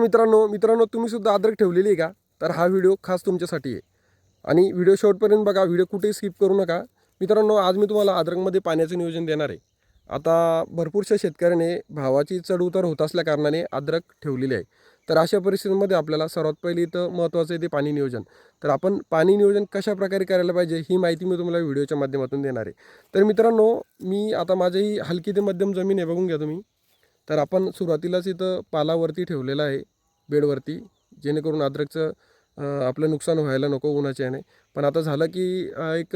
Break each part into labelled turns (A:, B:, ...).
A: मित्रांनो तुम्ही सुद्धा अद्रक ठेवलेली आहे का? तर हा व्हिडिओ खास तुमच्यासाठी आहे आणि व्हिडिओ शेवटपर्यंत बघा. व्हिडिओ कुठेही स्किप करू नका. मित्रांनो, आज मी तुम्हाला अद्रकमध्ये पाण्याचं नियोजन देणार आहे. आता भरपूरशा शेतकऱ्याने भावाची चढउतार होत असल्या कारणाने अद्रक ठेवलेली आहे. तर अशा परिस्थितीमध्ये आपल्याला सर्वात पहिले इथं महत्त्वाचं आहे ते पाणी नियोजन. तर आपण पाणी नियोजन कशाप्रकारे करायला पाहिजे ही माहिती मी तुम्हाला व्हिडिओच्या माध्यमातून देणार आहे. तर मित्रांनो, मी आता माझी हलकी ते मध्यम जमीन आहे, बघून घ्या तुम्ही. तर आपण सुरुवातीलाच इथं पालावरती ठेवलेला आहे, बेडवरती, जेणेकरून अद्रकचं आपलं नुकसान व्हायला नको उन्हाच्या याने. पण आता झालं की एक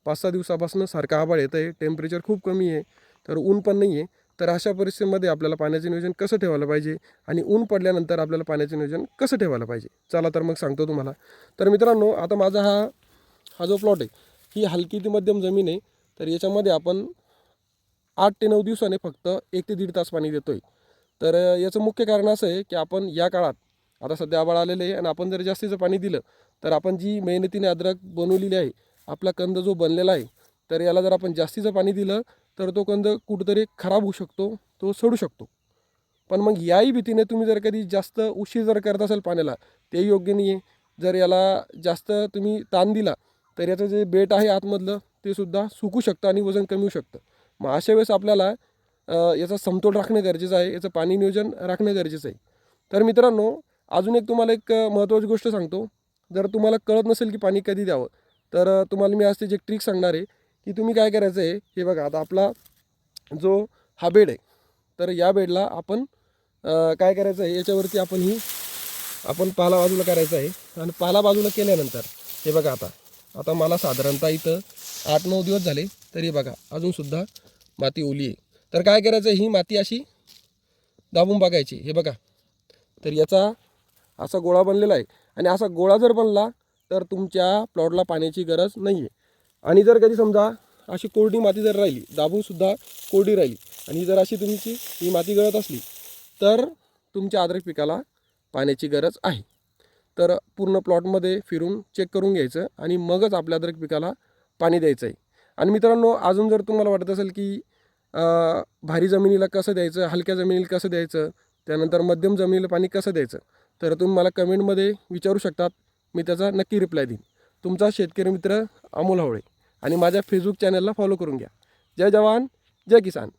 A: 5-6 दिवसापासून सारखं आभाळ येतं आहे, टेम्परेचर खूप कमी आहे, तर ऊन पण नाही आहे. तर अशा परिस्थितीमध्ये आपल्याला पाण्याचं नियोजन कसं ठेवायला पाहिजे आणि ऊन पडल्यानंतर आपल्याला पाण्याचं नियोजन कसं ठेवायला पाहिजे, चला तर मग सांगतो तुम्हाला. तर मित्रांनो, आता माझा हा जो प्लॉट आहे, ही हलकी ती मध्यम जमीन आहे. तर याच्यामध्ये आपण 8 ते 9 दिवसाने फक्त 1 ते 1.5 तास पाणी देतो आहे. तर याचं मुख्य कारण असं आहे की आपण या काळात, आता सध्या आभाळ आलेलं आहे आणि आपण जर जास्तीचं पाणी दिलं तर आपण जी मेहनतीने अद्रक बनवलेली आहे, आपला कंद जो बनलेला आहे, तर याला जर आपण जास्तीचं पाणी दिलं तर तो कंद कुठंतरी खराब होऊ शकतो, तो सडू शकतो. पण मग याही भीतीने तुम्ही जर कधी जास्त उशीर जर करत असाल पाण्याला, ते योग्य नाही आहे. जर याला जास्त तुम्ही ताण दिला तर याचं जे बेट आहे आतमधलं, ते सुद्धा सुकू शकतं आणि वजन कमी होऊ शकतं. मग अशा वेळेस आपल्याला याचा समतोल राखणं गरजेचं आहे, याचं पाणी नियोजन राखणं गरजेचं आहे. तर मित्रांनो, अजून एक तुम्हाला एक महत्त्वाची गोष्ट सांगतो. जर तुम्हाला कळत नसेल की पाणी कधी द्यावं, तर तुम्हाला मी आज त्याची एक ट्रिक सांगणार आहे की तुम्ही काय करायचं आहे. हे बघा, आता आपला जो हा बेड आहे, तर या बेडला आपण काय करायचं आहे, याच्यावरती आपण पाला बाजूला करायचा आहे. आणि पाला बाजूला केल्यानंतर हे बघा, आता मला साधारणतः इथं 8-9 दिवस झाले, तरी बघा अजूनसुद्धा माती ओली आहे. तर काय करायचं, ही माती अशी दाबून बघायची. हे बघा, तर याचा असा गोळा बनलेला आहे आणि असा गोळा जर बनला तर तुमच्या प्लॉटला पाण्याची गरज नाही आहे. आणि जर कधी समजा अशी कोरडी माती जर राहिली, दाबूनसुद्धा कोरडी राहिली, आणि जर अशी तुमची ही माती गळत असली, तर तुमच्या अद्रक पिकाला पाण्याची गरज आहे. तर पूर्ण प्लॉटमध्ये फिरून चेक करून घ्यायचं आणि मगच आपल्या अद्रक पिकाला पाणी द्यायचं आहे. आणि मित्रांनो, अजून जर तुम्हाला वाटत असेल की भारी जमिनीला कसं द्यायचं, हलक्या जमिनीला कसं द्यायचं, त्यानंतर मध्यम जमिनीला पाणी कसं द्यायचं, तर तुम्ही मला कमेंटमध्ये विचारू शकतात. मी त्याचा नक्की रिप्लाय देईन. तुमचा शेतकरी मित्र अमोल हावळे. आणि माझ्या फेसबुक चॅनलला फॉलो करून घ्या. जय जवान, जय किसान.